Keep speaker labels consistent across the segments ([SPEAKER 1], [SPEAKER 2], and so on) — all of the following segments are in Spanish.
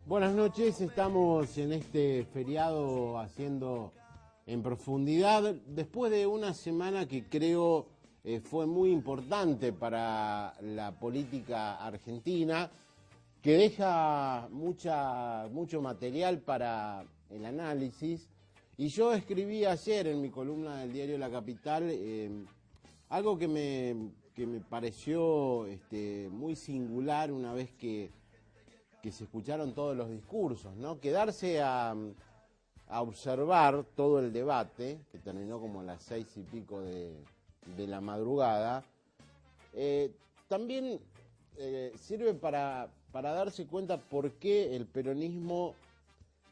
[SPEAKER 1] Buenas noches, estamos en este feriado haciendo en profundidad, después de una semana que creo fue muy importante para la política argentina, que deja mucho material para el análisis. Y yo escribí ayer en mi columna del diario La Capital algo que me pareció muy singular una vez que se escucharon todos los discursos, ¿no? Quedarse a observar todo el debate, que terminó como a las 6:00 de la madrugada, también sirve para darse cuenta por qué el peronismo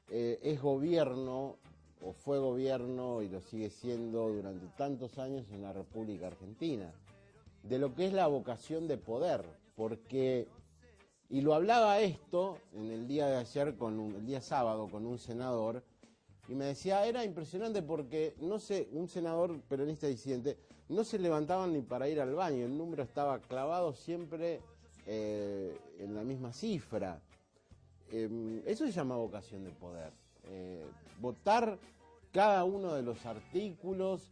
[SPEAKER 1] es gobierno, o fue gobierno y lo sigue siendo durante tantos años en la República Argentina, de lo que es la vocación de poder, porque... Y lo hablaba esto en el día de ayer, el día sábado, con un senador, y me decía, era impresionante porque, no sé, un senador peronista disidente, no se levantaban ni para ir al baño, el número estaba clavado siempre en la misma cifra. Eso se llama vocación de poder. Votar cada uno de los artículos,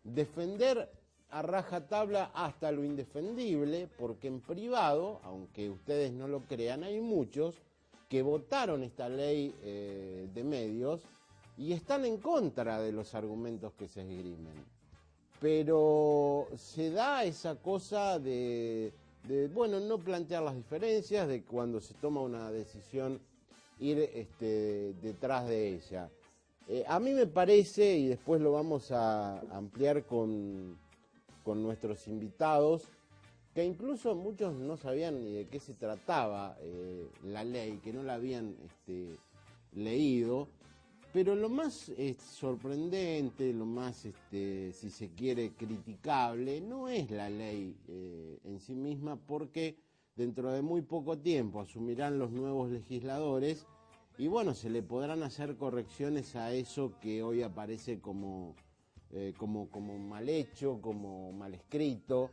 [SPEAKER 1] defender a rajatabla hasta lo indefendible, porque en privado, aunque ustedes no lo crean, hay muchos que votaron esta ley de medios y están en contra de los argumentos que se esgrimen. Pero se da esa cosa de bueno, no plantear las diferencias, de cuando se toma una decisión ir detrás de ella. A mí me parece, y después lo vamos a ampliar con nuestros invitados, que incluso muchos no sabían ni de qué se trataba la ley, que no la habían leído, pero lo más sorprendente, lo más, si se quiere, criticable, no es la ley en sí misma, porque dentro de muy poco tiempo asumirán los nuevos legisladores y bueno, se le podrán hacer correcciones a eso que hoy aparece como mal hecho, como mal escrito.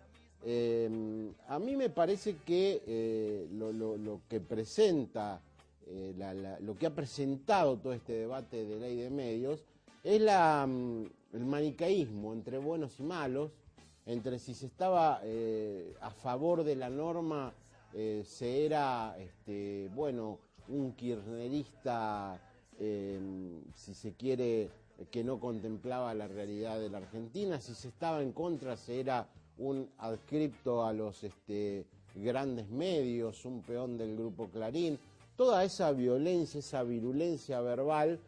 [SPEAKER 1] A mí me parece que lo que presenta, lo que ha presentado todo este debate de ley de medios es el manicaísmo entre buenos y malos, entre si se estaba a favor de la norma, se era, bueno, un kirchnerista, si se quiere, que no contemplaba la realidad de la Argentina, si se estaba en contra se era un adscripto a los grandes medios, un peón del grupo Clarín, toda esa violencia, esa virulencia verbal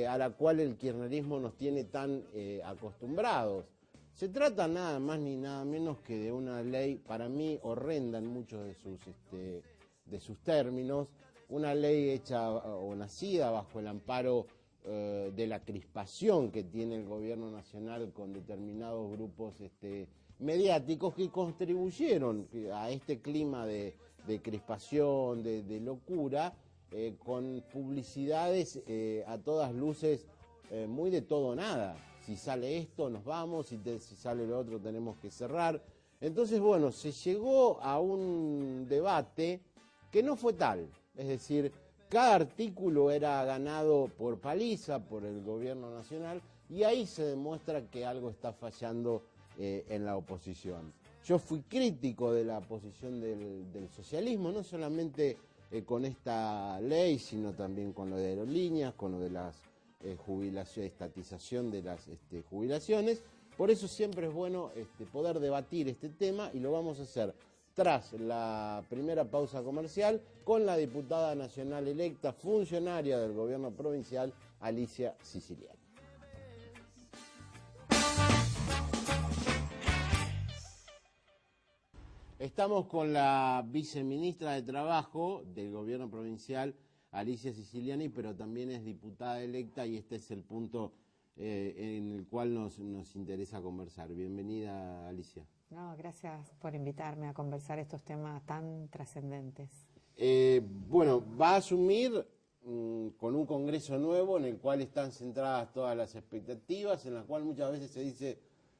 [SPEAKER 1] a la cual el kirchnerismo nos tiene tan acostumbrados. Se trata nada más ni nada menos que de una ley, para mí, horrenda en muchos de sus términos, una ley hecha o nacida bajo el amparo de la crispación que tiene el gobierno nacional con determinados grupos mediáticos que contribuyeron a este clima de crispación, de locura, con publicidades a todas luces muy de todo o nada. Si sale esto nos vamos, si sale lo otro tenemos que cerrar. Entonces, bueno, se llegó a un debate que no fue tal, es decir, cada artículo era ganado por paliza, por el gobierno nacional, y ahí se demuestra que algo está fallando en la oposición. Yo fui crítico de la posición del socialismo, no solamente con esta ley, sino también con lo de aerolíneas, con lo de las jubilaciones, estatización de las jubilaciones. Por eso siempre es bueno poder debatir este tema, y lo vamos a hacer tras la primera pausa comercial con la diputada nacional electa, funcionaria del gobierno provincial, Alicia Siciliani. Estamos con la viceministra de Trabajo del gobierno provincial, Alicia Siciliani, pero también es diputada electa, y este es el punto en el cual nos interesa conversar. Bienvenida, Alicia.
[SPEAKER 2] No, gracias por invitarme a conversar estos temas tan trascendentes.
[SPEAKER 1] Bueno, va a asumir con un Congreso nuevo en el cual están centradas todas las expectativas, en la cual muchas veces se dice,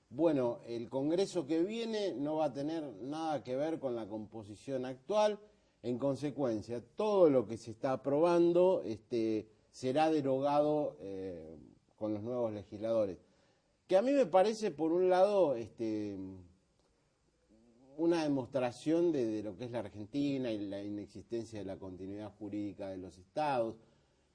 [SPEAKER 1] bueno, el Congreso que viene no va a tener nada que ver con la composición actual, En consecuencia, todo lo que se está aprobando será derogado con los nuevos legisladores. Que a mí me parece, por un lado, una demostración de lo que es la Argentina y la inexistencia de la continuidad jurídica de los estados.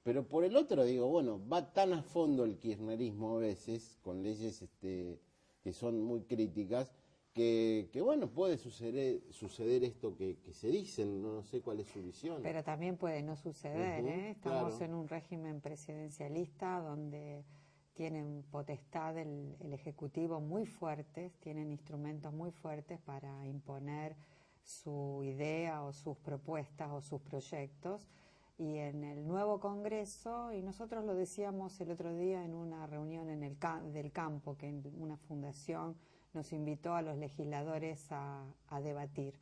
[SPEAKER 1] Pero por el otro digo, bueno, va tan a fondo el kirchnerismo a veces, con leyes que son muy críticas, que bueno, puede suceder esto que se dicen, no sé cuál es su visión.
[SPEAKER 2] Pero también puede no suceder, Estamos
[SPEAKER 1] claro.
[SPEAKER 2] en un régimen presidencialista donde tienen potestad el Ejecutivo muy fuertes, tienen instrumentos muy fuertes para imponer su idea o sus propuestas o sus proyectos. Y en el nuevo Congreso, y nosotros lo decíamos el otro día en una reunión en del campo, que en una fundación nos invitó a los legisladores a debatir,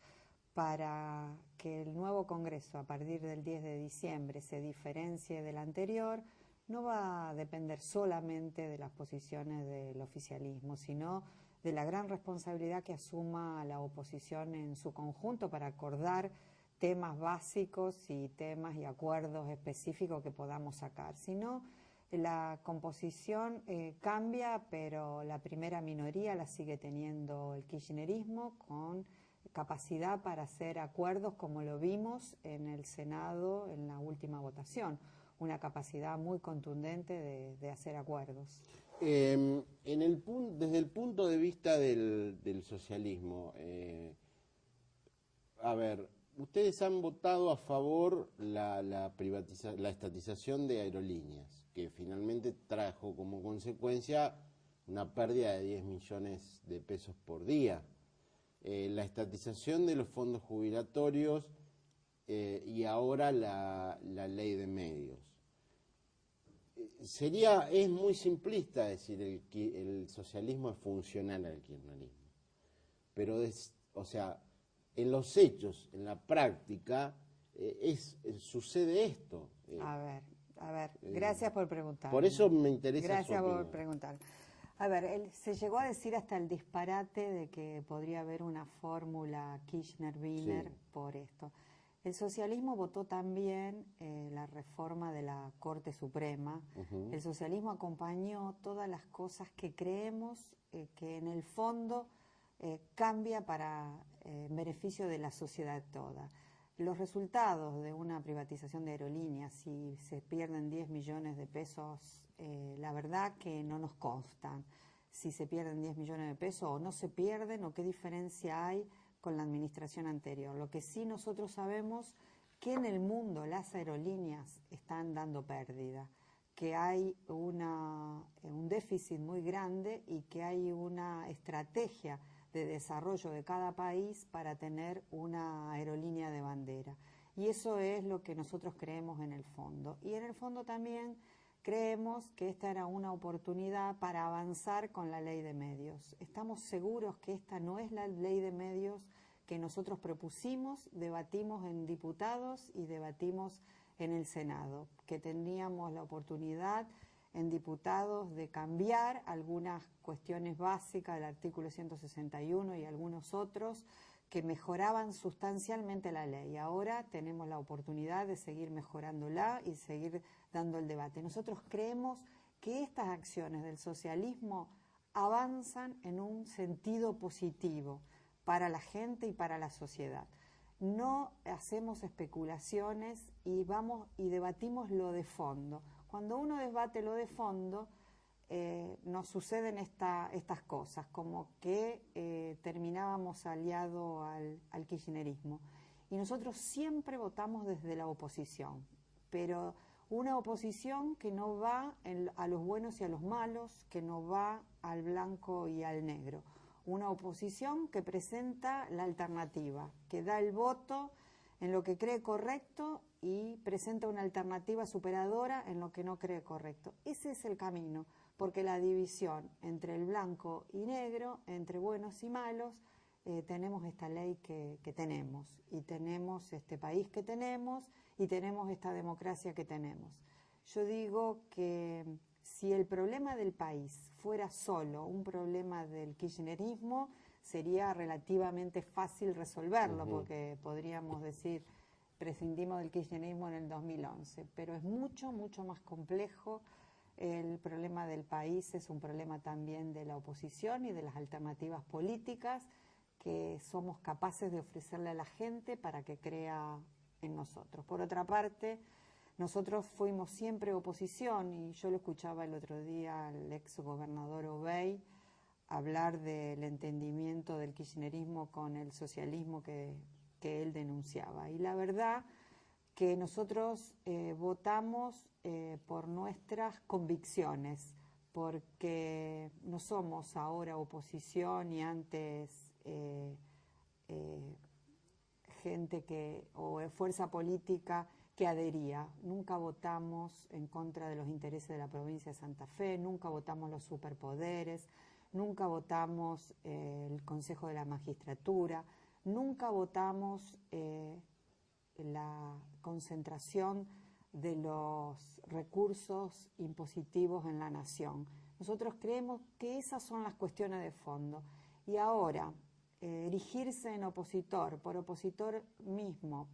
[SPEAKER 2] para que el nuevo Congreso a partir del 10 de diciembre se diferencie del anterior, no va a depender solamente de las posiciones del oficialismo, sino de la gran responsabilidad que asuma la oposición en su conjunto para acordar temas básicos y temas y acuerdos específicos que podamos sacar. Si no, la composición cambia, pero la primera minoría la sigue teniendo el kirchnerismo, con capacidad para hacer acuerdos, como lo vimos en el Senado en la última votación, una capacidad muy contundente de hacer acuerdos.
[SPEAKER 1] Desde el punto de vista del socialismo, a ver, ustedes han votado a favor la estatización de aerolíneas, que finalmente trajo como consecuencia una pérdida de 10 millones de pesos por día. La estatización de los fondos jubilatorios y ahora la ley de medios. Es muy simplista decir el socialismo es funcional al kirchnerismo, pero o sea, en los hechos, en la práctica, sucede esto.
[SPEAKER 2] A ver, gracias por preguntar.
[SPEAKER 1] Por eso me interesa
[SPEAKER 2] Gracias
[SPEAKER 1] su opinión.
[SPEAKER 2] por preguntar. A ver, se llegó a decir hasta el disparate de que podría haber una fórmula Kirchner-Wiener
[SPEAKER 1] Sí.
[SPEAKER 2] por esto. El socialismo votó también la reforma de la Corte Suprema. El socialismo acompañó todas las cosas que creemos que en el fondo cambia para beneficio de la sociedad toda. Los resultados de una privatización de aerolíneas, si se pierden 10 millones de pesos, la verdad que no nos constan. Si se pierden 10 millones de pesos o no se pierden, o qué diferencia hay con la administración anterior. Lo que sí nosotros sabemos que en el mundo las aerolíneas están dando pérdida, que hay un déficit muy grande y que hay una estrategia de desarrollo de cada país para tener una aerolínea de bandera. Y eso es lo que nosotros creemos en el fondo. Y en el fondo también creemos que esta era una oportunidad para avanzar con la ley de medios. Estamos seguros que esta no es la ley de medios que nosotros propusimos, debatimos en diputados y debatimos en el Senado, que teníamos la oportunidad en diputados de cambiar algunas cuestiones básicas del artículo 161 y algunos otros que mejoraban sustancialmente la ley. Ahora tenemos la oportunidad de seguir mejorándola y seguir dando el debate. Nosotros creemos que estas acciones del socialismo avanzan en un sentido positivo para la gente y para la sociedad. No hacemos especulaciones y vamos y debatimos lo de fondo. Cuando uno debate lo de fondo, nos suceden estas cosas, como que terminábamos aliado al kirchnerismo. Y nosotros siempre votamos desde la oposición, pero una oposición que no va a los buenos y a los malos, que no va al blanco y al negro. Una oposición que presenta la alternativa, que da el voto en lo que cree correcto y presenta una alternativa superadora en lo que no cree correcto. Ese es el camino, porque la división entre el blanco y negro, entre buenos y malos, tenemos esta ley que tenemos, y tenemos este país que tenemos, y tenemos esta democracia que tenemos. Yo digo que si el problema del país fuera solo un problema del kirchnerismo, sería relativamente fácil resolverlo, porque podríamos decir, prescindimos del kirchnerismo en el 2011, pero es mucho, mucho más complejo. El problema del país es un problema también de la oposición y de las alternativas políticas que somos capaces de ofrecerle a la gente para que crea en nosotros. Por otra parte, nosotros fuimos siempre oposición, y yo lo escuchaba el otro día al ex gobernador Obey hablar del entendimiento del kirchnerismo con el socialismo que él denunciaba. Y la verdad que nosotros votamos por nuestras convicciones, porque no somos ahora oposición y antes gente o fuerza política que adhería. Nunca votamos en contra de los intereses de la provincia de Santa Fe, nunca votamos los superpoderes, nunca votamos el Consejo de la Magistratura, nunca votamos la concentración de los recursos impositivos en la nación. Nosotros creemos que esas son las cuestiones de fondo. Y ahora, erigirse en opositor, por opositor mismo,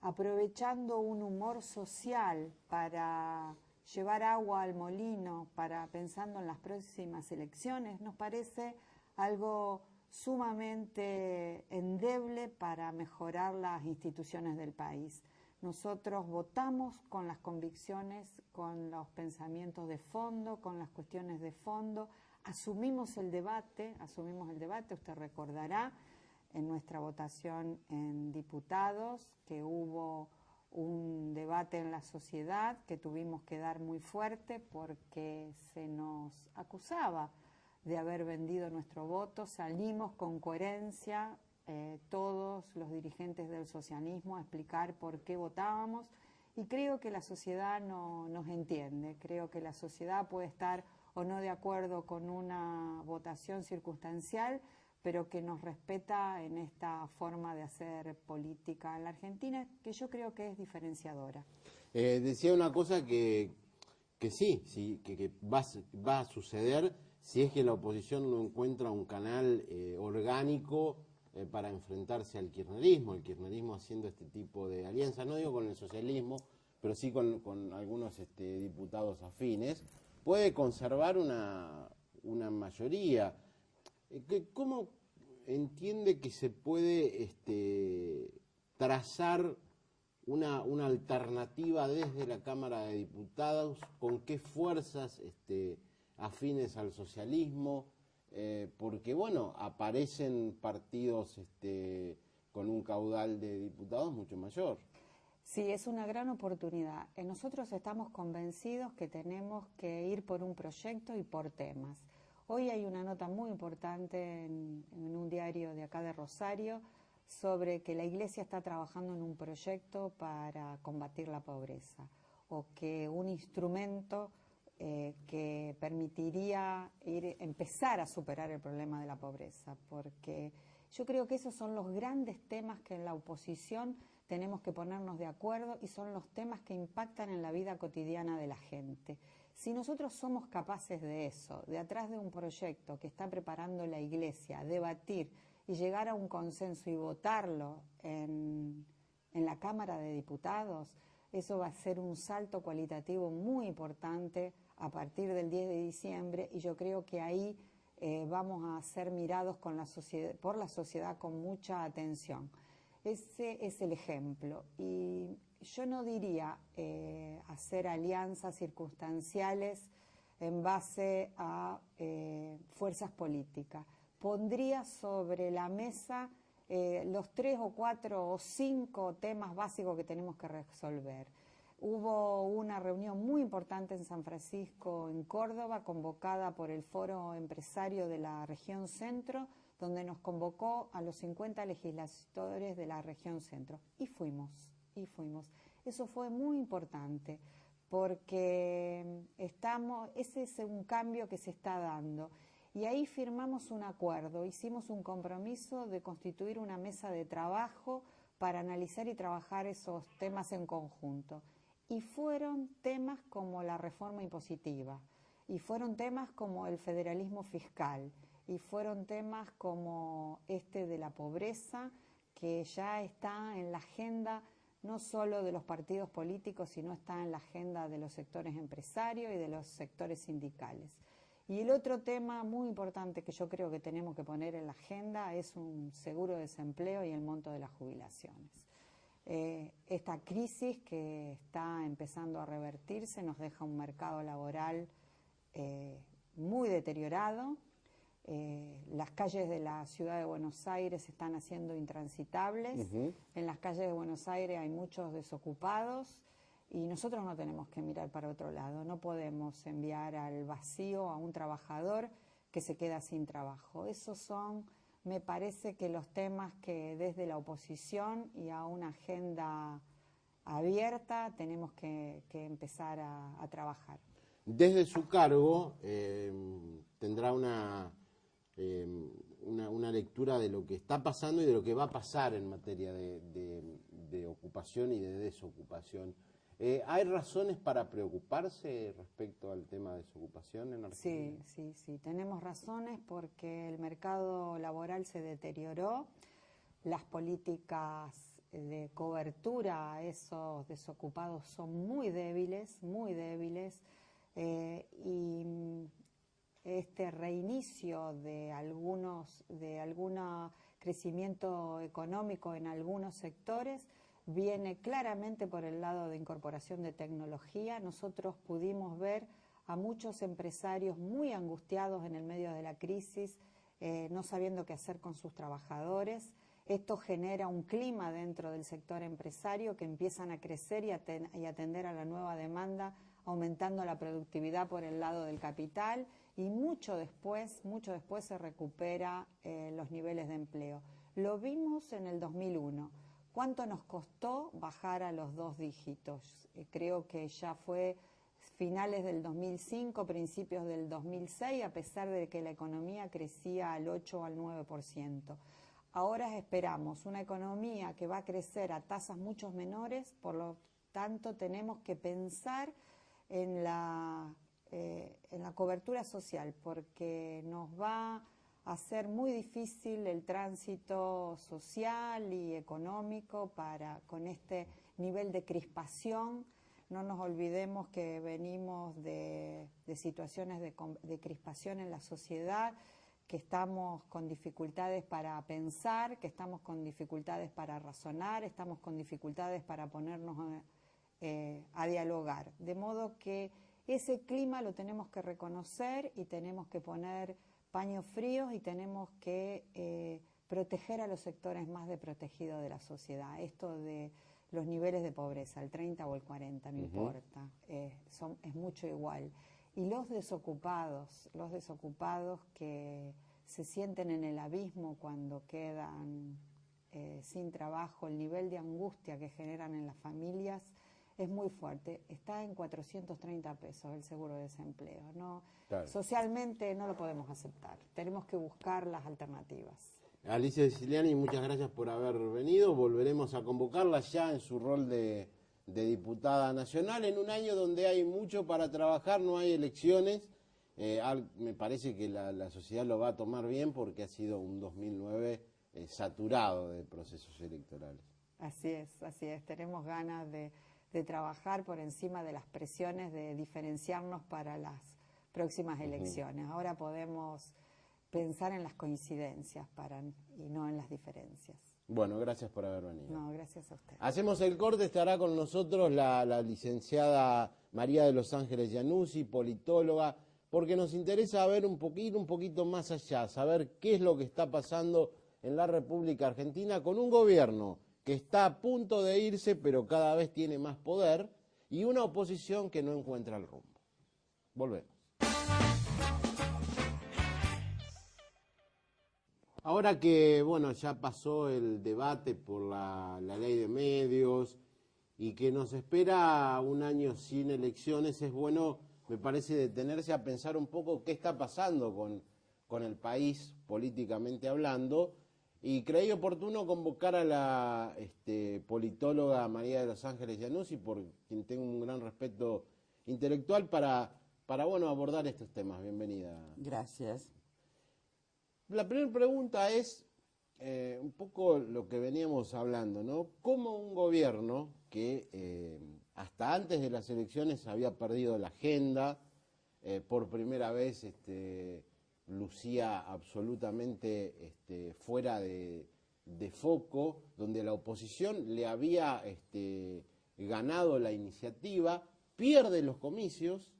[SPEAKER 2] aprovechando un humor social para llevar agua al molino, pensando en las próximas elecciones, nos parece algo sumamente endeble para mejorar las instituciones del país. Nosotros votamos con las convicciones, con los pensamientos de fondo, con las cuestiones de fondo, asumimos el debate, usted recordará en nuestra votación en diputados que hubo un debate en la sociedad que tuvimos que dar muy fuerte porque se nos acusaba de haber vendido nuestro voto. Salimos con coherencia todos los dirigentes del socialismo a explicar por qué votábamos, y creo que la sociedad nos entiende. Creo que la sociedad puede estar o no de acuerdo con una votación circunstancial, pero que nos respeta en esta forma de hacer política en la Argentina, que yo creo que es diferenciadora.
[SPEAKER 1] Decía una cosa que sí, que va a suceder si es que la oposición no encuentra un canal orgánico para enfrentarse al kirchnerismo, el kirchnerismo haciendo este tipo de alianzas, no digo con el socialismo, pero sí con algunos diputados afines, puede conservar una mayoría. ¿Cómo entiende que se puede trazar una alternativa desde la Cámara de Diputados? ¿Con qué fuerzas afines al socialismo? Porque, bueno, aparecen partidos con un caudal de diputados mucho mayor.
[SPEAKER 2] Sí, es una gran oportunidad. Nosotros estamos convencidos que tenemos que ir por un proyecto y por temas. Hoy hay una nota muy importante en un diario de acá de Rosario sobre que la Iglesia está trabajando en un proyecto para combatir la pobreza, o que un instrumento que permitiría empezar a superar el problema de la pobreza, porque yo creo que esos son los grandes temas que en la oposición tenemos que ponernos de acuerdo, y son los temas que impactan en la vida cotidiana de la gente. Si nosotros somos capaces de eso, de atrás de un proyecto que está preparando la Iglesia, debatir y llegar a un consenso y votarlo en la Cámara de Diputados, eso va a ser un salto cualitativo muy importante a partir del 10 de diciembre, y yo creo que ahí vamos a ser mirados por la sociedad con mucha atención. Ese es el ejemplo, y yo no diría hacer alianzas circunstanciales en base a fuerzas políticas. Pondría sobre la mesa los 3 o 4 o 5 temas básicos que tenemos que resolver. Hubo una reunión muy importante en San Francisco, en Córdoba, convocada por el Foro Empresario de la Región Centro, donde nos convocó a los 50 legisladores de la Región Centro. Y fuimos. Eso fue muy importante, porque ese es un cambio que se está dando. Y ahí firmamos un acuerdo, hicimos un compromiso de constituir una mesa de trabajo para analizar y trabajar esos temas en conjunto. Y fueron temas como la reforma impositiva, y fueron temas como el federalismo fiscal, y fueron temas como de la pobreza, que ya está en la agenda no solo de los partidos políticos, sino está en la agenda de los sectores empresarios y de los sectores sindicales. Y el otro tema muy importante que yo creo que tenemos que poner en la agenda es un seguro de desempleo y el monto de las jubilaciones. Esta crisis que está empezando a revertirse nos deja un mercado laboral muy deteriorado. Las calles de la ciudad de Buenos Aires se están haciendo intransitables. En las calles de Buenos Aires hay muchos desocupados y nosotros no tenemos que mirar para otro lado. No podemos enviar al vacío a un trabajador que se queda sin trabajo. Esos son, me parece, que los temas que desde la oposición y a una agenda abierta tenemos que empezar a trabajar.
[SPEAKER 1] Desde su cargo tendrá una lectura de lo que está pasando y de lo que va a pasar en materia de ocupación y de desocupación. ¿Hay razones para preocuparse respecto al tema de desocupación en Argentina?
[SPEAKER 2] Sí, tenemos razones porque el mercado laboral se deterioró, las políticas de cobertura a esos desocupados son muy débiles, y este reinicio de algún crecimiento económico en algunos sectores viene claramente por el lado de incorporación de tecnología. Nosotros pudimos ver a muchos empresarios muy angustiados en el medio de la crisis, no sabiendo qué hacer con sus trabajadores. Esto genera un clima dentro del sector empresario que empiezan a crecer y atender a la nueva demanda, aumentando la productividad por el lado del capital, y mucho después se recupera los niveles de empleo. Lo vimos en el 2001. ¿Cuánto nos costó bajar a los 2 dígitos? Creo que ya fue finales del 2005, principios del 2006, a pesar de que la economía crecía al 8 o al 9%. Ahora esperamos una economía que va a crecer a tasas mucho menores, por lo tanto tenemos que pensar en la cobertura social, porque nos va a ser muy difícil el tránsito social y económico con este nivel de crispación. No nos olvidemos que venimos de situaciones de crispación en la sociedad, que estamos con dificultades para pensar, que estamos con dificultades para razonar, estamos con dificultades para ponernos a dialogar. De modo que ese clima lo tenemos que reconocer y tenemos que poner paños fríos y tenemos que proteger a los sectores más desprotegidos de la sociedad. Esto de los niveles de pobreza, el 30 o el 40, no importa, es mucho igual. Y los desocupados que se sienten en el abismo cuando quedan sin trabajo, el nivel de angustia que generan en las familias es muy fuerte. Está en 430 pesos el seguro de desempleo. ¿No? Claro. Socialmente no lo podemos aceptar. Tenemos que buscar las alternativas.
[SPEAKER 1] Alicia Siciliani, muchas gracias por haber venido. Volveremos a convocarla ya en su rol de diputada nacional en un año donde hay mucho para trabajar, no hay elecciones. Me parece que la sociedad lo va a tomar bien porque ha sido un 2009 saturado de procesos electorales.
[SPEAKER 2] Así es. Tenemos ganas de trabajar por encima de las presiones, de diferenciarnos para las próximas elecciones. Ahora podemos pensar en las coincidencias y no en las diferencias.
[SPEAKER 1] Bueno, gracias por haber venido.
[SPEAKER 2] No, gracias a usted.
[SPEAKER 1] Hacemos el corte, estará con nosotros la licenciada María de los Ángeles Iannuzzi, politóloga, porque nos interesa ver un poquito más allá, saber qué es lo que está pasando en la República Argentina con un gobierno que está a punto de irse, pero cada vez tiene más poder, y una oposición que no encuentra el rumbo. Volvemos. Ahora que, bueno, ya pasó el debate por la ley de medios y que nos espera un año sin elecciones, es bueno, me parece, detenerse a pensar un poco qué está pasando con el país políticamente hablando. Y creí oportuno convocar a la politóloga María de los Ángeles Iannuzzi, por quien tengo un gran respeto intelectual, para abordar estos temas. Bienvenida.
[SPEAKER 3] Gracias.
[SPEAKER 1] La primera pregunta es, un poco lo que veníamos hablando, ¿no? Como un gobierno que hasta antes de las elecciones había perdido la agenda, por primera vez lucía absolutamente fuera de foco, donde la oposición le había ganado la iniciativa, pierde los comicios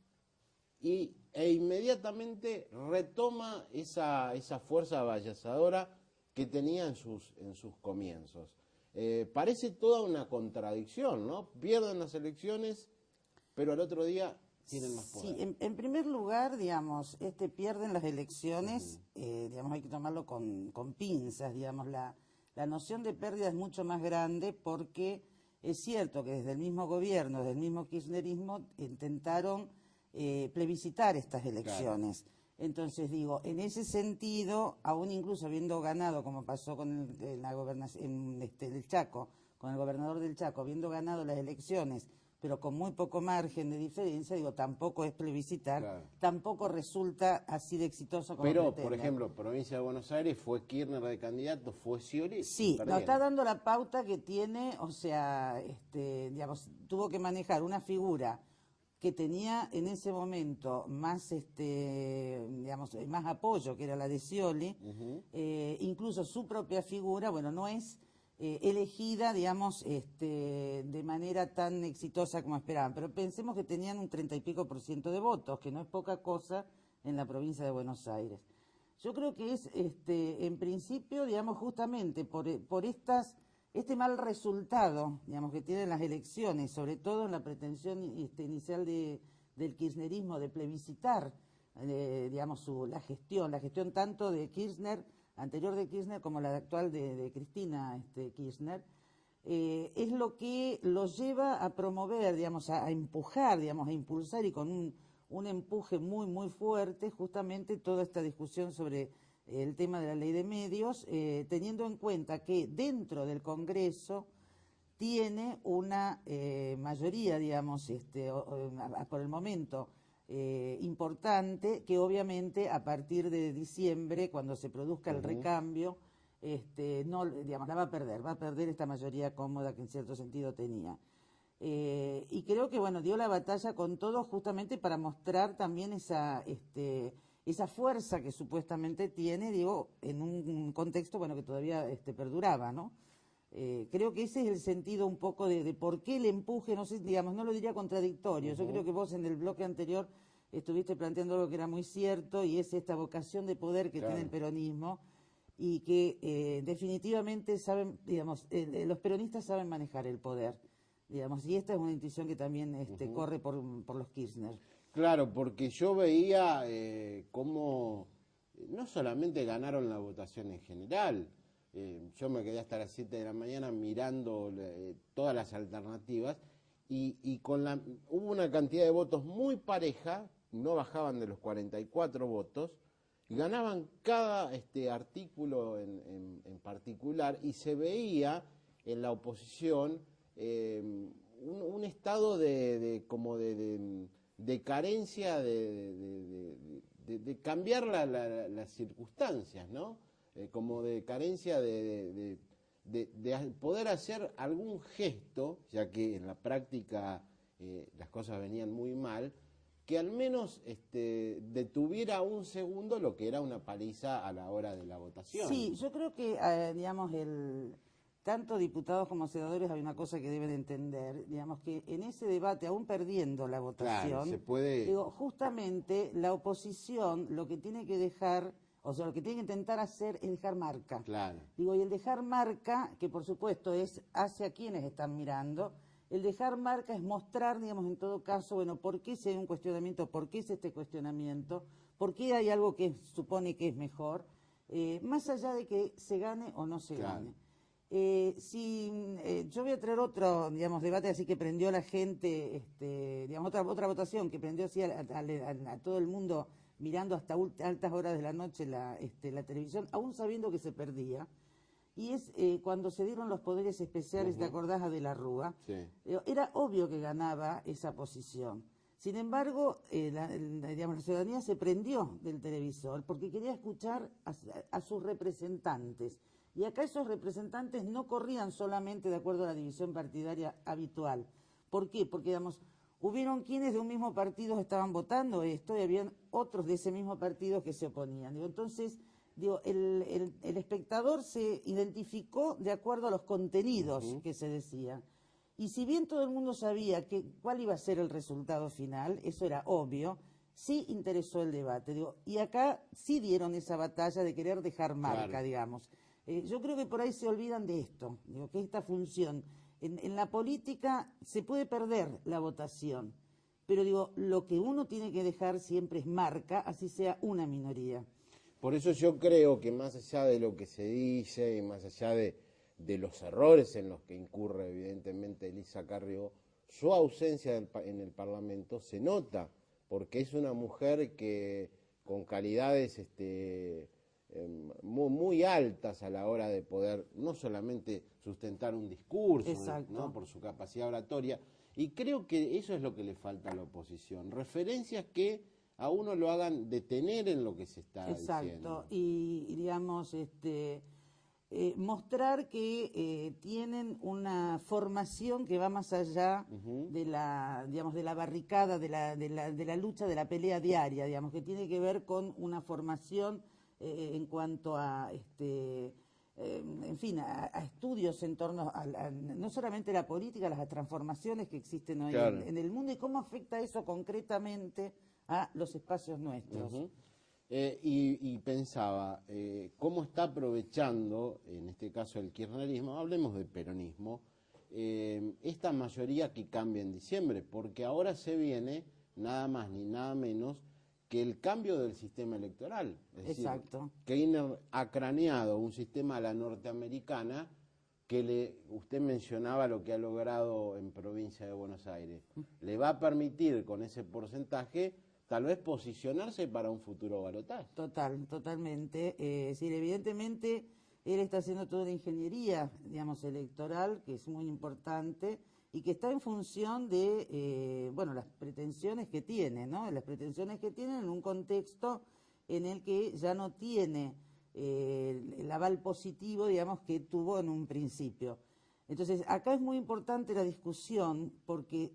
[SPEAKER 1] e inmediatamente retoma esa fuerza avallazadora que tenía en sus comienzos. Parece toda una contradicción, ¿no? Pierden las elecciones, pero al otro día tienen más poder.
[SPEAKER 3] Sí, en primer lugar, digamos, pierden las elecciones, digamos, hay que tomarlo con pinzas, digamos, la noción de pérdida es mucho más grande porque es cierto que desde el mismo gobierno, desde el mismo kirchnerismo, intentaron plebiscitar estas elecciones. Claro. Entonces digo, en ese sentido, aún incluso habiendo ganado, como pasó con la gobernación del Chaco, con el gobernador del Chaco, habiendo ganado las elecciones, pero con muy poco margen de diferencia, digo, tampoco es plebiscitar, claro. Tampoco resulta así de exitoso como
[SPEAKER 1] Pero,
[SPEAKER 3] pretenden.
[SPEAKER 1] por ejemplo, provincia de Buenos Aires fue Kirchner de candidato, fue Scioli.
[SPEAKER 3] Sí, nos está dando la pauta que tiene, o sea, digamos, tuvo que manejar una figura que tenía en ese momento más, digamos, más apoyo, que era la de Scioli, incluso su propia figura, bueno, no es elegida, digamos, de manera tan exitosa como esperaban, pero pensemos que tenían un 30 y pico % de votos, que no es poca cosa en la provincia de Buenos Aires. Yo creo que es, en principio, digamos, justamente por este mal resultado, digamos, que tienen las elecciones, sobre todo en la pretensión inicial del kirchnerismo de plebiscitar, digamos, la gestión tanto de Kirchner, anterior de Kirchner, como la actual de Cristina Kirchner, es lo que los lleva a promover, digamos, a empujar, digamos, a impulsar y con un empuje muy, muy fuerte, justamente toda esta discusión sobre el tema de la ley de medios, teniendo en cuenta que dentro del Congreso tiene una mayoría, digamos, por el momento importante, que obviamente a partir de diciembre, cuando se produzca el recambio, no, digamos, va a perder esta mayoría cómoda que en cierto sentido tenía. Y creo que, bueno, dio la batalla con todo justamente para mostrar también esa fuerza que supuestamente tiene, digo, en un contexto, bueno, que todavía perduraba, ¿no? Creo que ese es el sentido un poco de por qué el empuje, no sé, digamos, no lo diría contradictorio. Yo creo que vos en el bloque anterior estuviste planteando algo que era muy cierto y es esta vocación de poder que tiene el peronismo y que definitivamente saben, digamos, los peronistas saben manejar el poder, digamos, y esta es una intuición que también corre por los Kirchner.
[SPEAKER 1] Claro, porque yo veía cómo no solamente ganaron la votación en general, yo me quedé hasta las 7 de la mañana mirando todas las alternativas y hubo una cantidad de votos muy pareja, no bajaban de los 44 votos, y ganaban cada artículo en particular y se veía en la oposición un estado de carencia de cambiar las circunstancias, ¿no? Como de carencia de poder hacer algún gesto, ya que en la práctica las cosas venían muy mal, que al menos detuviera un segundo lo que era una paliza a la hora de la votación.
[SPEAKER 3] Sí, yo creo que, digamos, tanto diputados como senadores hay una cosa que deben entender, digamos, que en ese debate, aún perdiendo la votación,
[SPEAKER 1] claro, se puede...
[SPEAKER 3] digo, justamente la oposición lo que tiene que dejar, o sea, lo que tiene que intentar hacer es dejar marca.
[SPEAKER 1] Claro.
[SPEAKER 3] Digo, y el dejar marca, que por supuesto es hacia quienes están mirando, el dejar marca es mostrar, digamos, en todo caso, bueno, por qué si hay un cuestionamiento, por qué es este cuestionamiento, por qué hay algo que supone que es mejor, más allá de que se gane o no se gane. Yo voy a traer otro, digamos, debate así que prendió la gente, digamos, otra votación que prendió así a todo el mundo mirando hasta altas horas de la noche la televisión, aún sabiendo que se perdía. Y es cuando se dieron los poderes especiales, ¿te acordás, a De la Rúa?
[SPEAKER 1] Sí.
[SPEAKER 3] Era obvio que ganaba esa posición. Sin embargo, digamos, la ciudadanía se prendió del televisor porque quería escuchar a sus representantes. Y acá esos representantes no corrían solamente de acuerdo a la división partidaria habitual. ¿Por qué? Porque, digamos, hubieron quienes de un mismo partido estaban votando esto y habían otros de ese mismo partido que se oponían. Digo, entonces, digo, el espectador se identificó de acuerdo a los contenidos que se decían. Y si bien todo el mundo sabía cuál iba a ser el resultado final, eso era obvio, sí interesó el debate. Digo, y acá sí dieron esa batalla de querer dejar marca,
[SPEAKER 1] claro,
[SPEAKER 3] digamos. Yo creo que por ahí se olvidan de esto, digo, que esta función. En la política se puede perder la votación, pero digo, lo que uno tiene que dejar siempre es marca, así sea una minoría.
[SPEAKER 1] Por eso yo creo que más allá de lo que se dice y más allá de los errores en los que incurre evidentemente Elisa Carrió, su ausencia en el Parlamento se nota, porque es una mujer que con calidades muy altas a la hora de poder no solamente sustentar un discurso, ¿no? Por su capacidad oratoria, y creo que eso es lo que le falta a la oposición, referencias que a uno lo hagan detener en lo que se está diciendo.
[SPEAKER 3] Exacto, y digamos, mostrar que tienen una formación que va más allá de la, digamos, de la barricada, de la lucha, de la pelea diaria, digamos, que tiene que ver con una formación en cuanto a, en fin, a estudios en torno a no solamente la política, las transformaciones que existen hoy en el mundo y cómo afecta eso concretamente a los espacios nuestros.
[SPEAKER 1] Y pensaba, ¿cómo está aprovechando, en este caso el kirchnerismo, hablemos de peronismo, esta mayoría que cambia en diciembre? Porque ahora se viene nada más ni nada menos que el cambio del sistema electoral. Es decir, Kirchner ha craneado un sistema a la norteamericana que usted mencionaba lo que ha logrado en provincia de Buenos Aires. Le va a permitir con ese porcentaje tal vez posicionarse para un futuro balotaje.
[SPEAKER 3] Totalmente. Sí, evidentemente él está haciendo toda la ingeniería, digamos, electoral, que es muy importante y que está en función de, bueno, las pretensiones que tiene, ¿no? Las pretensiones que tiene en un contexto en el que ya no tiene el aval positivo, digamos, que tuvo en un principio. Entonces, acá es muy importante la discusión porque,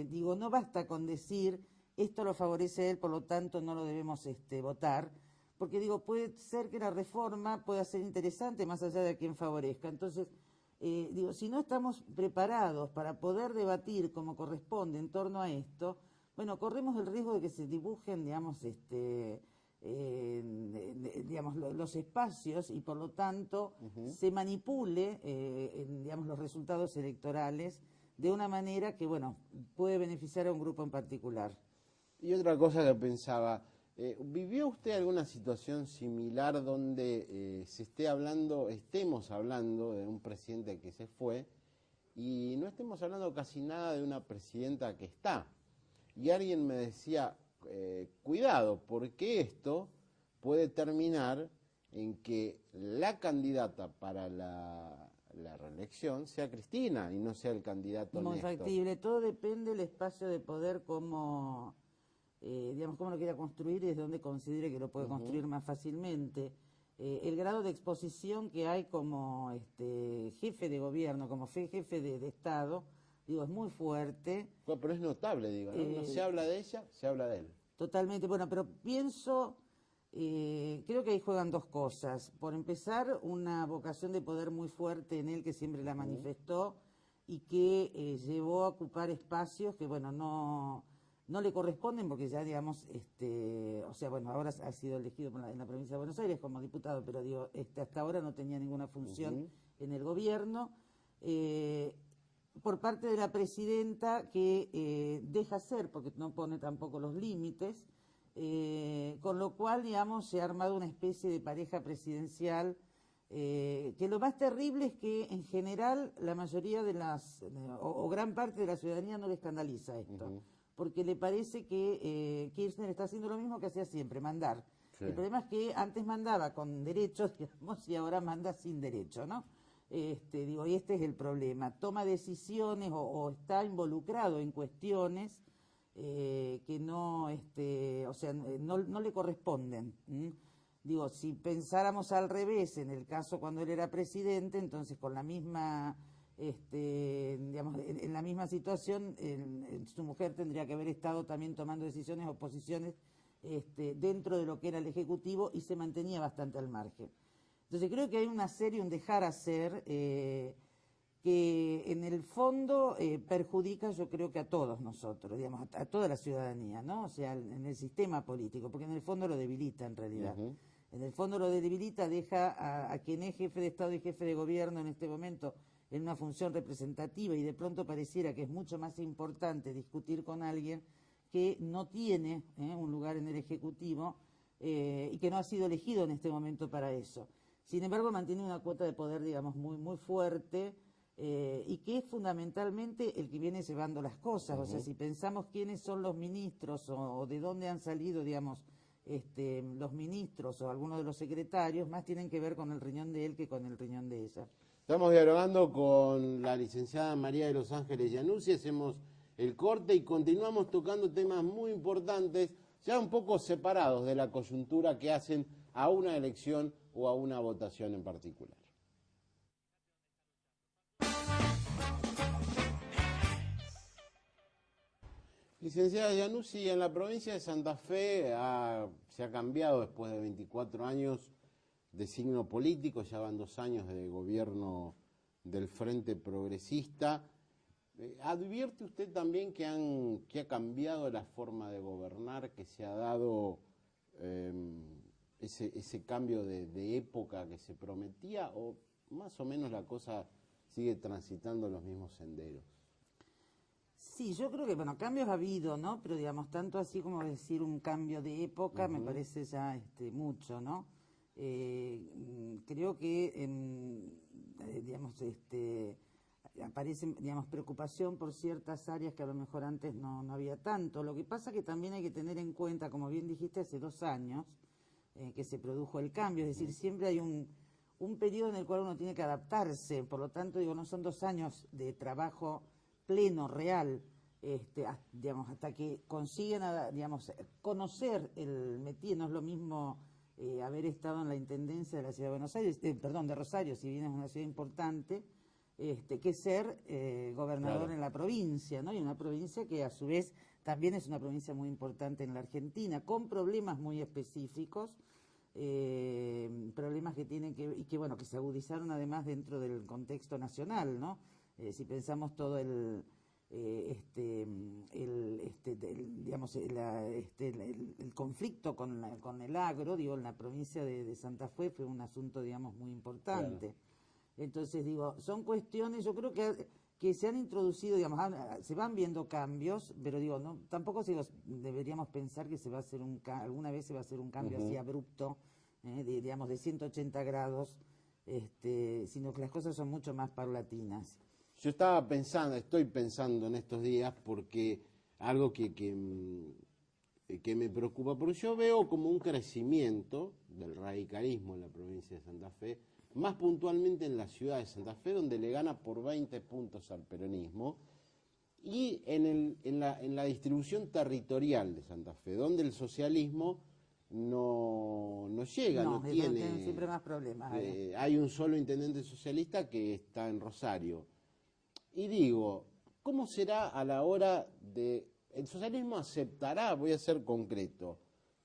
[SPEAKER 3] digo, no basta con decir esto lo favorece a él, por lo tanto no lo debemos votar, porque digo, puede ser que la reforma pueda ser interesante más allá de a quien favorezca. Entonces, digo, si no estamos preparados para poder debatir como corresponde en torno a esto, bueno, corremos el riesgo de que se dibujen, digamos, digamos, los espacios y por lo tanto se manipule, digamos, los resultados electorales de una manera que, bueno, puede beneficiar a un grupo en particular.
[SPEAKER 1] Y otra cosa que pensaba, ¿vivió usted alguna situación similar donde estemos hablando de un presidente que se fue y no estemos hablando casi nada de una presidenta que está? Y alguien me decía, cuidado, porque esto puede terminar en que la candidata para la reelección sea Cristina y no sea el candidato
[SPEAKER 3] Muy
[SPEAKER 1] Néstor.
[SPEAKER 3] factible, todo depende del espacio de poder como... digamos, cómo lo quiera construir y desde dónde considere que lo puede construir más fácilmente. El grado de exposición que hay como jefe de gobierno, como jefe de Estado, digo, es muy fuerte.
[SPEAKER 1] Bueno, pero es notable, digo, ¿no? No se habla de ella, se habla de él.
[SPEAKER 3] Totalmente, bueno, pero pienso, creo que ahí juegan dos cosas. Por empezar, una vocación de poder muy fuerte en él que siempre la manifestó y que llevó a ocupar espacios que, bueno, no le corresponden porque ya, digamos, o sea, bueno, ahora ha sido elegido en la provincia de Buenos Aires como diputado, pero digo, hasta ahora no tenía ninguna función en el gobierno. Por parte de la presidenta que deja ser, porque no pone tampoco los límites, con lo cual, digamos, se ha armado una especie de pareja presidencial que lo más terrible es que en general la mayoría de o gran parte de la ciudadanía no le escandaliza esto. Porque le parece que Kirchner está haciendo lo mismo que hacía siempre, mandar. Sí. El problema es que antes mandaba con derechos, digamos, y ahora manda sin derecho, ¿no? Digo, y este es el problema. Toma decisiones o está involucrado en cuestiones que no, o sea, no le corresponden. digo, si pensáramos al revés, en el caso cuando él era presidente, entonces con la misma, digamos, en la misma situación, su mujer tendría que haber estado también tomando decisiones o posiciones dentro de lo que era el Ejecutivo y se mantenía bastante al margen. Entonces creo que hay una serie, un dejar hacer, que en el fondo perjudica, yo creo que a todos nosotros, digamos, a toda la ciudadanía, ¿no? O sea, en el sistema político, porque en el fondo lo debilita en realidad. En el fondo lo debilita, deja a quien es jefe de Estado y jefe de gobierno en este momento en una función representativa y de pronto pareciera que es mucho más importante discutir con alguien que no tiene un lugar en el Ejecutivo y que no ha sido elegido en este momento para eso. Sin embargo, mantiene una cuota de poder, digamos, muy, muy fuerte y que es fundamentalmente el que viene llevando las cosas. O sea, si pensamos quiénes son los ministros o de dónde han salido, digamos, los ministros o algunos de los secretarios, más tienen que ver con el riñón de él que con el riñón de ella.
[SPEAKER 1] Estamos dialogando con la licenciada María de los Ángeles Iannuzzi, hacemos el corte y continuamos tocando temas muy importantes, ya un poco separados de la coyuntura que hacen a una elección o a una votación en particular. Licenciada Iannuzzi, en la provincia de Santa Fe se ha cambiado después de 24 años de signo político, ya van 2 años de gobierno del Frente Progresista. ¿Advierte usted también que ha cambiado la forma de gobernar, que se ha dado ese cambio de época que se prometía, o más o menos la cosa sigue transitando los mismos senderos?
[SPEAKER 3] Sí, yo creo que, bueno, cambios ha habido, ¿no? Pero, digamos, tanto así como decir un cambio de época me parece ya mucho, ¿no? Creo que, digamos, aparece, digamos, preocupación por ciertas áreas que a lo mejor antes no había tanto. Lo que pasa que también hay que tener en cuenta, como bien dijiste, hace 2 años que se produjo el cambio, es decir, siempre hay un periodo en el cual uno tiene que adaptarse, por lo tanto, digo, no son 2 años de trabajo pleno, real, digamos, hasta que consiguen, digamos, conocer el métier. No es lo mismo haber estado en la intendencia de la ciudad de Buenos Aires, perdón, de Rosario, si bien es una ciudad importante, que ser gobernador
[SPEAKER 1] Claro.
[SPEAKER 3] en la provincia, ¿no? Y una provincia que a su vez también es una provincia muy importante en la Argentina, con problemas muy específicos, problemas que tienen y que, bueno, que se agudizaron además dentro del contexto nacional, ¿no? Si pensamos todo digamos, el conflicto con el agro, digo, en la provincia de Santa Fe fue un asunto, digamos, muy importante. Claro. Entonces, digo, son cuestiones, yo creo que se han introducido, digamos, se van viendo cambios, pero digo, no, tampoco deberíamos pensar que se va a hacer alguna vez se va a hacer un cambio así abrupto, digamos, de 180 grados, sino que las cosas son mucho más paulatinas.
[SPEAKER 1] Yo estoy pensando en estos días porque algo que me preocupa, porque yo veo como un crecimiento del radicalismo en la provincia de Santa Fe, más puntualmente en la ciudad de Santa Fe, donde le gana por 20 puntos al peronismo, y en la distribución territorial de Santa Fe, donde el socialismo no llega, no tiene
[SPEAKER 3] siempre más problemas.
[SPEAKER 1] Hay un solo intendente socialista que está en Rosario. Y digo, ¿cómo será a la hora de... El socialismo aceptará, voy a ser concreto,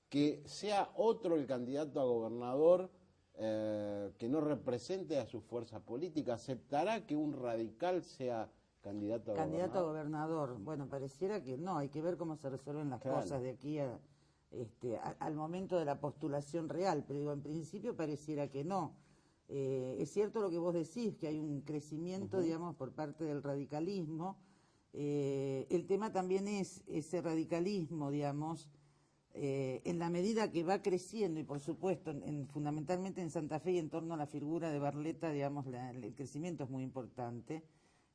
[SPEAKER 1] que sea otro el candidato a gobernador que no represente a su fuerza política? ¿Aceptará que un radical sea candidato a gobernador?
[SPEAKER 3] Candidato a gobernador. Bueno, pareciera que no, hay que ver cómo se resuelven las cosas de aquí al momento de la postulación real, pero digo, en principio pareciera que no. Es cierto lo que vos decís, que hay un crecimiento, digamos, por parte del radicalismo. El tema también es ese radicalismo, digamos, en la medida que va creciendo, y por supuesto, fundamentalmente en Santa Fe y en torno a la figura de Barletta, digamos, el crecimiento es muy importante.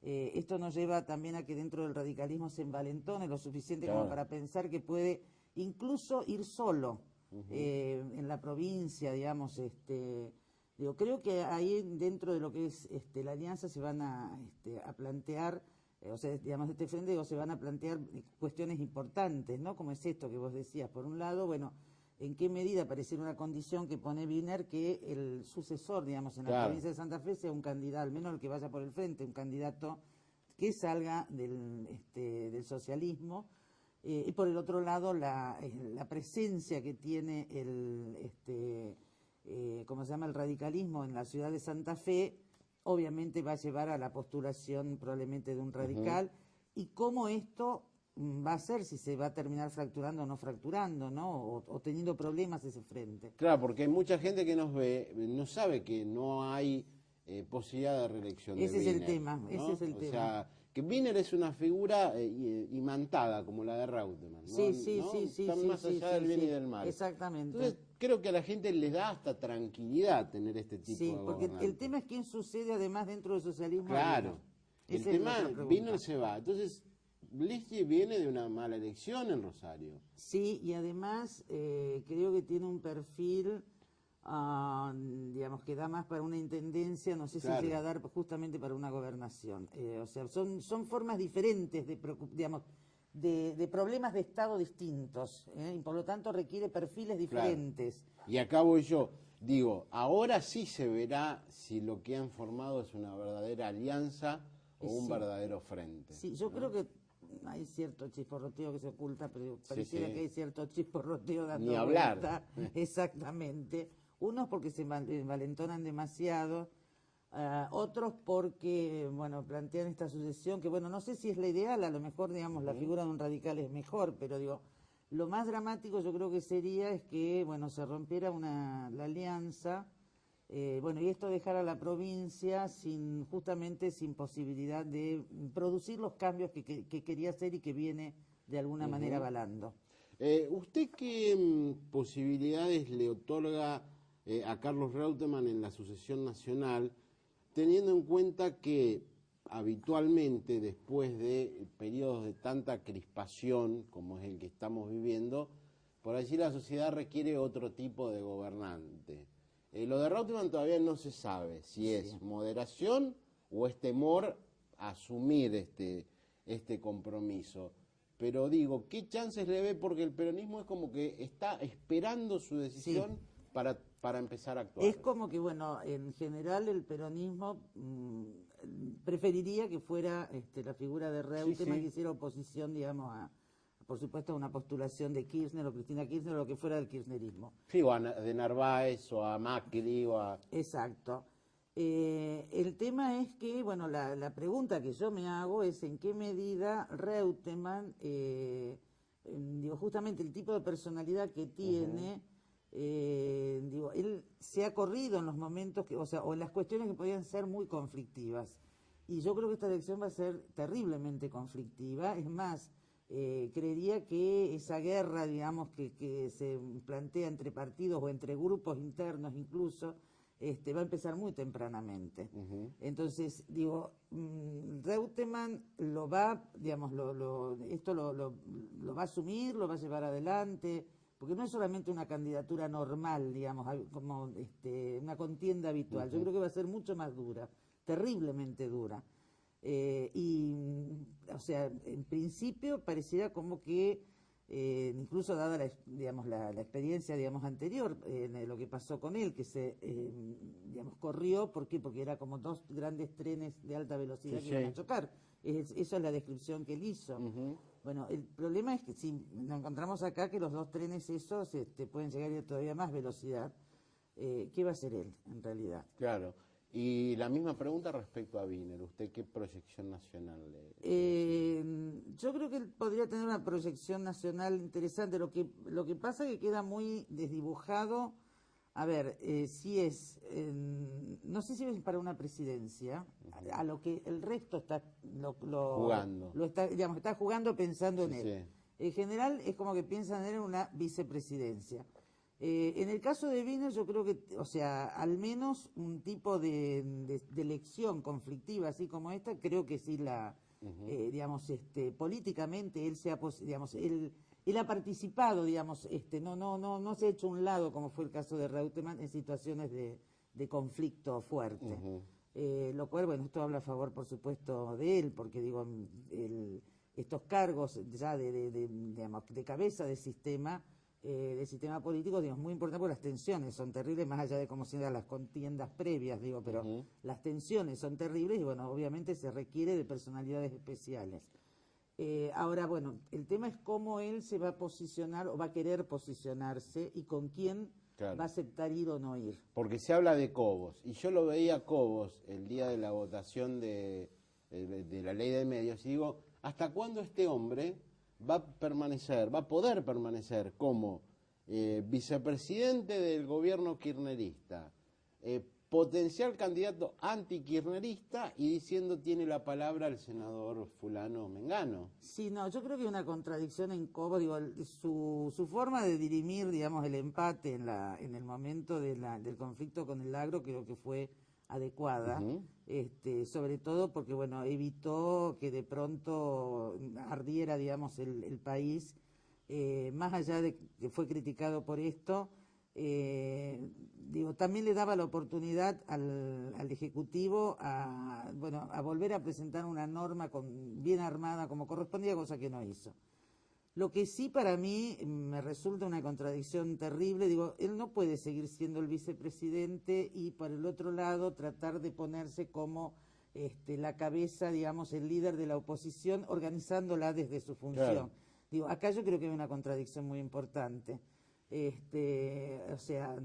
[SPEAKER 3] Esto nos lleva también a que dentro del radicalismo se envalentone lo suficiente como para pensar que puede incluso ir solo en la provincia, digamos, digo, creo que ahí dentro de lo que es la alianza se van a plantear, o sea, digamos, de este frente, digo, se van a plantear cuestiones importantes, ¿no? Como es esto que vos decías. Por un lado, bueno, en qué medida pareciera una condición que pone Wiener que el sucesor, digamos, en la
[SPEAKER 1] Claro.
[SPEAKER 3] provincia de Santa Fe sea un candidato, al menos el que vaya por el frente, un candidato que salga del socialismo. Y por el otro lado, la presencia que tiene ¿cómo se llama?, el radicalismo en la ciudad de Santa Fe, obviamente va a llevar a la postulación probablemente de un radical, y cómo esto va a ser, si se va a terminar fracturando o no fracturando, ¿no? O teniendo problemas ese frente.
[SPEAKER 1] Claro, porque hay mucha gente que nos ve, no sabe que no hay posibilidad de reelección de
[SPEAKER 3] Ese es el
[SPEAKER 1] Wiener,
[SPEAKER 3] tema,
[SPEAKER 1] ¿no?
[SPEAKER 3] ese es el
[SPEAKER 1] O
[SPEAKER 3] tema.
[SPEAKER 1] sea, que Wiener es una figura imantada, como la de Reutemann, ¿no?
[SPEAKER 3] Sí, sí,
[SPEAKER 1] ¿no?
[SPEAKER 3] sí, sí,
[SPEAKER 1] Están
[SPEAKER 3] sí,
[SPEAKER 1] más
[SPEAKER 3] sí,
[SPEAKER 1] allá
[SPEAKER 3] sí,
[SPEAKER 1] del bien
[SPEAKER 3] sí,
[SPEAKER 1] y del mal.
[SPEAKER 3] exactamente.
[SPEAKER 1] Entonces, creo que a la gente les da hasta tranquilidad tener este tipo
[SPEAKER 3] Sí,
[SPEAKER 1] de
[SPEAKER 3] porque el
[SPEAKER 1] gobernantes.
[SPEAKER 3] tema es quién sucede además dentro del socialismo.
[SPEAKER 1] Claro. El
[SPEAKER 3] Esa es la
[SPEAKER 1] tema,
[SPEAKER 3] otra pregunta.
[SPEAKER 1] Wiener se va. Entonces, Blichi viene de una mala elección en Rosario.
[SPEAKER 3] Sí, y además creo que tiene un perfil, digamos, que da más para una intendencia, no sé
[SPEAKER 1] Claro.
[SPEAKER 3] si llega a dar justamente para una gobernación. O sea, son formas diferentes digamos, de problemas de Estado distintos, y por lo tanto requiere perfiles diferentes.
[SPEAKER 1] Y acá voy yo. Digo, ahora sí se verá si lo que han formado es una verdadera alianza o un
[SPEAKER 3] Sí.
[SPEAKER 1] verdadero frente.
[SPEAKER 3] Sí, yo creo que hay cierto chisporroteo que se oculta, pero
[SPEAKER 1] Sí,
[SPEAKER 3] pareciera
[SPEAKER 1] sí.
[SPEAKER 3] que hay cierto chisporroteo dando
[SPEAKER 1] Ni hablar.
[SPEAKER 3] vuelta. Exactamente. Unos porque se envalentonan demasiado, otros porque, bueno, plantean esta sucesión que, bueno, no sé si es la ideal, a lo mejor, digamos, la figura de un radical es mejor, pero digo, lo más dramático yo creo que sería es que, bueno, se rompiera la alianza. Bueno, y esto dejara a la provincia justamente sin posibilidad de producir los cambios que quería hacer y que viene de alguna manera avalando.
[SPEAKER 1] ¿Usted qué posibilidades le otorga a Carlos Reutemann en la sucesión nacional, teniendo en cuenta que habitualmente después de periodos de tanta crispación como es el que estamos viviendo, por allí la sociedad requiere otro tipo de gobernante? Lo de Reutemann todavía no se sabe si es moderación o es temor a asumir este compromiso. Pero digo, ¿qué chances le ve? Porque el peronismo es como que está esperando su decisión para empezar a actuar.
[SPEAKER 3] Es como que, bueno, en general el peronismo preferiría que fuera la figura de Reutemann,
[SPEAKER 1] sí.
[SPEAKER 3] que hiciera oposición, digamos, por supuesto, a una postulación de Kirchner o Cristina Kirchner o lo que fuera del kirchnerismo.
[SPEAKER 1] Sí, o de Narváez o a Macri o a...
[SPEAKER 3] Exacto. El tema es que, bueno, la pregunta que yo me hago es en qué medida Reutemann, digo, justamente el tipo de personalidad que tiene, digo, él se ha corrido en los momentos o en las cuestiones que podían ser muy conflictivas. Y yo creo que esta elección va a ser terriblemente conflictiva. Es más, creería que esa guerra, digamos, que se plantea entre partidos o entre grupos internos incluso, va a empezar muy tempranamente. Entonces, digo, Reutemann lo va, digamos, esto lo va a asumir, lo va a llevar adelante, porque no es solamente una candidatura normal, digamos, como una contienda habitual. Yo creo que va a ser mucho más dura, terriblemente dura. O sea, en principio pareciera como que, incluso dada la experiencia, digamos, anterior, lo que pasó con él, que se, digamos, corrió, ¿por qué? Porque era como dos grandes trenes de alta velocidad que iban a chocar. Esa es la descripción que él hizo. Bueno, el problema es que si nos encontramos acá que los dos trenes esos pueden llegar a todavía más velocidad, ¿qué va a hacer él, en realidad?
[SPEAKER 1] Claro. Y la misma pregunta respecto a Wiener. ¿Usted qué proyección nacional le
[SPEAKER 3] Yo creo que él podría tener una proyección nacional interesante. Lo que pasa es que queda muy desdibujado. A ver, si es, no sé si es para una presidencia, a lo que el resto está
[SPEAKER 1] jugando.
[SPEAKER 3] Está jugando pensando en él.
[SPEAKER 1] Sí.
[SPEAKER 3] En general es como que piensan en él una vicepresidencia. En el caso de Wiener yo creo que, o sea, al menos un tipo de elección conflictiva así como esta, creo que sí digamos, políticamente él digamos, él ha participado, digamos, no se ha hecho a un lado, como fue el caso de Reutemann, en situaciones de conflicto fuerte. Lo cual, bueno, esto habla a favor, por supuesto, de él, porque digo, estos cargos ya digamos, de cabeza del sistema del sistema político, digo, es muy importante porque las tensiones son terribles, más allá de cómo se dan las contiendas previas, digo, pero las tensiones son terribles y bueno, obviamente se requiere de personalidades especiales. Ahora, bueno, el tema es cómo él se va a posicionar o va a querer posicionarse y con quién va a aceptar ir o no ir.
[SPEAKER 1] Porque se habla de Cobos, y yo lo veía a Cobos el día de la votación de la ley de medios, y digo, ¿hasta cuándo este hombre va a poder permanecer como vicepresidente del gobierno kirchnerista, potencial candidato anti-kirchnerista y diciendo tiene la palabra el senador fulano Mengano?
[SPEAKER 3] Sí, no, yo creo que hay una contradicción en Cobos, digo, su forma de dirimir, digamos, el empate en el momento del conflicto con el agro creo que fue adecuada, sobre todo porque, bueno, evitó que de pronto ardiera, digamos, el país, más allá de que fue criticado por esto, digo, también le daba la oportunidad al Ejecutivo a volver a presentar una norma bien armada como correspondía, cosa que no hizo. Lo que sí para mí me resulta una contradicción terrible, digo, él no puede seguir siendo el vicepresidente y por el otro lado tratar de ponerse como la cabeza, digamos, el líder de la oposición, organizándola desde su función. Claro. Digo, acá yo creo que hay una contradicción muy importante. O sea,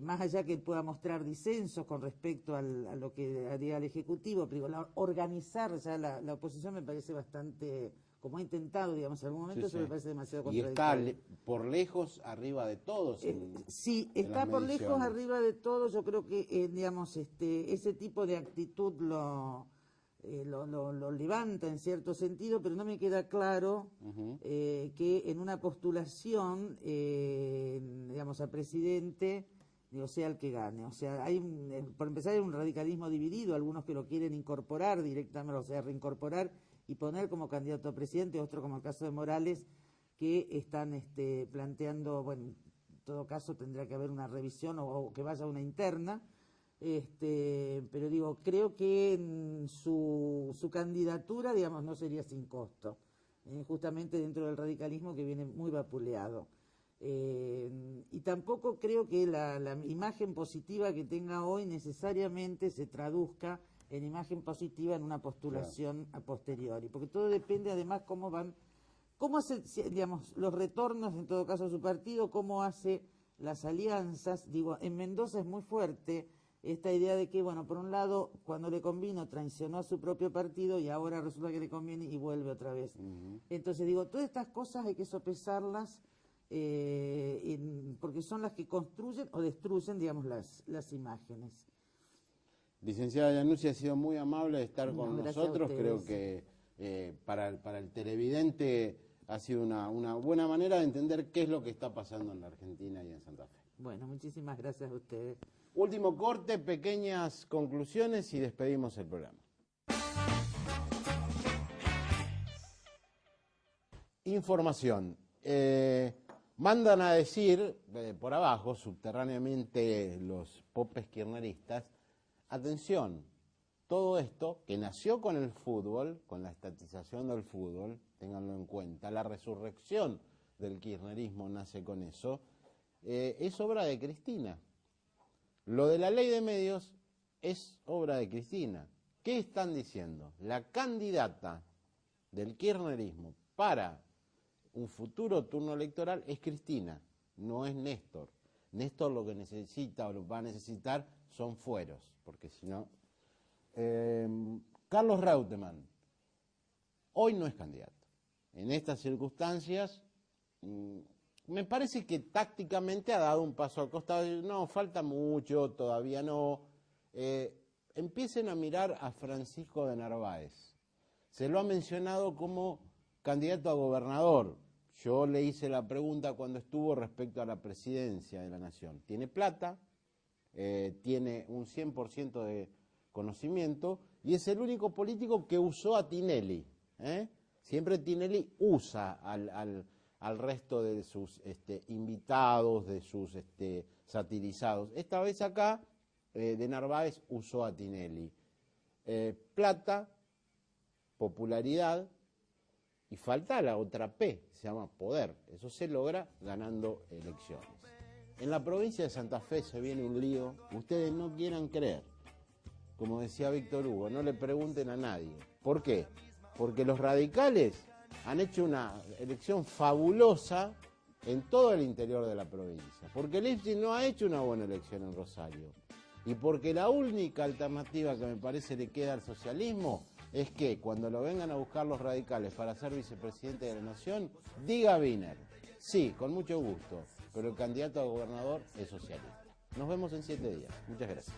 [SPEAKER 3] más allá que él pueda mostrar disensos con respecto a lo que haría el Ejecutivo, pero digo, organizar ya la oposición me parece bastante, como ha intentado, digamos, en algún momento, eso me parece demasiado contradictorio.
[SPEAKER 1] Y está por lejos arriba de todos.
[SPEAKER 3] Sí, está por lejos arriba de todos. Yo creo que, digamos, ese tipo de actitud lo levanta en cierto sentido, pero no me queda claro que en una postulación, digamos, a presidente, digo, sea el que gane. O sea, por empezar, hay un radicalismo dividido, algunos que lo quieren incorporar directamente, o sea, reincorporar y poner como candidato a presidente, otro como el caso de Morales, que están planteando, bueno, en todo caso tendrá que haber una revisión o que vaya una interna, pero digo, creo que su candidatura, digamos, no sería sin costo, justamente dentro del radicalismo que viene muy vapuleado. Y tampoco creo que la imagen positiva que tenga hoy necesariamente se traduzca en imagen positiva en una postulación a posteriori, porque todo depende además cómo hace, digamos, los retornos en todo caso a su partido, cómo hace las alianzas. Digo, en Mendoza es muy fuerte esta idea de que, bueno, por un lado, cuando le convino traicionó a su propio partido y ahora resulta que le conviene y vuelve otra vez. Entonces, digo, todas estas cosas hay que sopesarlas porque son las que construyen o destruyen, digamos, las imágenes.
[SPEAKER 1] Licenciada Iannuzzi, ha sido muy amable de estar con nosotros. Creo que para el televidente ha sido una buena manera de entender qué es lo que está pasando en la Argentina y en Santa Fe.
[SPEAKER 3] Bueno, muchísimas gracias a ustedes.
[SPEAKER 1] Último corte, pequeñas conclusiones y despedimos el programa. Información. Mandan a decir, por abajo, subterráneamente, los popes kirchneristas, atención, todo esto que nació con el fútbol, con la estatización del fútbol, ténganlo en cuenta, la resurrección del kirchnerismo nace con eso, es obra de Cristina. Lo de la ley de medios es obra de Cristina. ¿Qué están diciendo? La candidata del kirchnerismo para un futuro turno electoral es Cristina, no es Néstor. Néstor lo que necesita o lo va a necesitar son fueros, porque si no... Carlos Reutemann hoy no es candidato. En estas circunstancias, me parece que tácticamente ha dado un paso al costado. No, falta mucho, todavía no. Empiecen a mirar a Francisco de Narváez. Se lo ha mencionado como candidato a gobernador. Yo le hice la pregunta cuando estuvo respecto a la presidencia de la Nación. Tiene plata, tiene un 100% de conocimiento y es el único político que usó a Tinelli. Siempre Tinelli usa al resto de sus invitados, de sus satirizados. Esta vez acá, de Narváez usó a Tinelli. Plata, popularidad Y falta la otra P, se llama poder. Eso se logra ganando elecciones. En la provincia de Santa Fe se viene un lío, ustedes no quieran creer. Como decía Víctor Hugo, no le pregunten a nadie. ¿Por qué? Porque los radicales han hecho una elección fabulosa en todo el interior de la provincia. Porque el IPSI no ha hecho una buena elección en Rosario. Y porque la única alternativa que me parece le queda al socialismo es que cuando lo vengan a buscar los radicales para ser vicepresidente de la Nación, diga Wiener, sí, con mucho gusto, pero el candidato a gobernador es socialista. Nos vemos en 7 días. Muchas gracias.